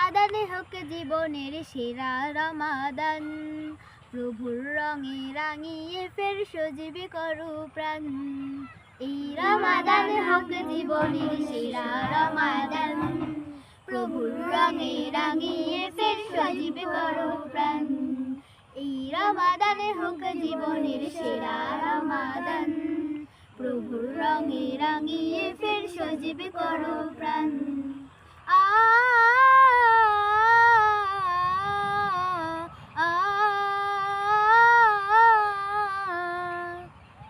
রমাদানে হোক জীবনের সেরা রমাদান, প্রভুর রঙে রাঙিয়ে ফের সজীবে করো প্রাণ। এই রমাদান হোক জীবনের সেরা রমাদান, প্রভুর রঙে রাঙিয়ে ফের সজীবে করো প্রাণ। এই রমাদান হোক জীবনের সেরা রমাদান, প্রভুর রঙে রাঙিয়ে ফের সজীবে করো প্রাণ।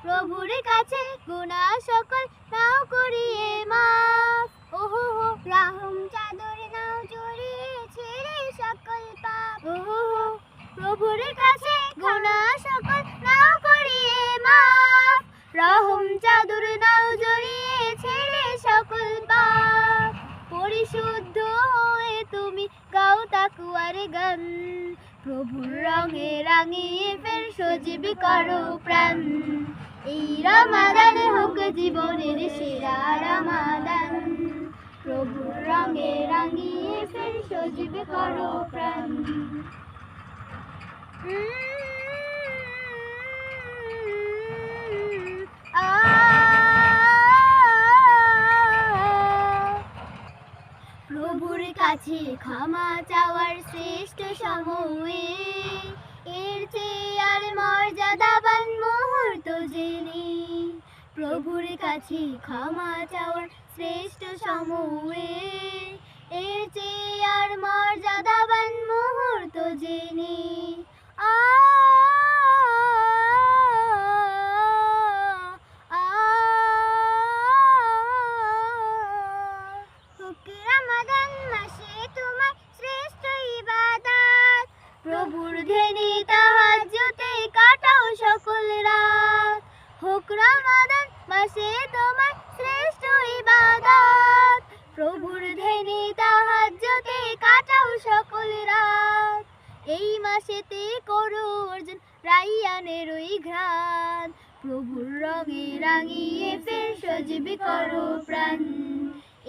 প্রভুর কাছে গুনাহ সকল নাও করিয়ে মাফ, ওহো রাহম চাদর নাও জড়িয়ে ছেড়ে সকল পাপ। ওহো প্রভুর কাছে গুনাহ সকল নাও করিয়ে মাফ, রহম চাদর নাও জড়িয়ে ছেড়ে সকল পাপ। পরিশুদ্ধ হয়ে তুমি গাও তাকওয়ার গান, প্রভুর রঙে রাঙিয়ে ফের সজীবে করো প্রাণ। এই রমাদান হোক জীবনের সেরা রমাদান, প্রভুর রঙে রাঙিয়ে ফের সজীবে করো প্রাণ। প্রভুর কাছে ক্ষমা চাওয়ার শ্রেষ্ঠ সময়ে, এর চেয়ে আর মর্যাদাবান মুহূর্ত জেনে। প্রভুর কাছে ক্ষমা চাওয়ার শ্রেষ্ঠ সময়ে, এর চেয়ে আর মর্যাদাবান মুহূর্ত জেনে। রমাদান মাসে তোমার শ্রেষ্ঠ ইবাদত, প্রভুর ধ্যানে তাহাজ্জুদে কাটাও সকল রাত। হোক রমাদান মাসে তোমার শ্রেষ্ঠ ইবাদত, প্রভুর ধ্যানে তাহাজ্জুদে কাটাও সকল রাত। এই মাসেতে করো অর্জন রাইয়ানের ওই ঘ্রাণ, প্রভুর রঙে রাঙিয়ে ফের সজীবে করো প্রাণ।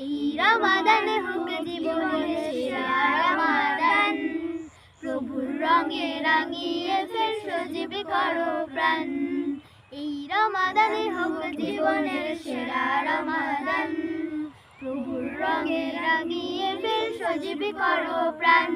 এই রমাদান হোক জীবনের সেরা রমাদান, প্রভুর রঙে রাঙিয়ে ফের সজীবে করো প্রাণ। এই রমাদান হোক জীবনের সেরা রমাদান, প্রভুর রঙে রাঙিয়ে ফের সজীবে করো প্রাণ।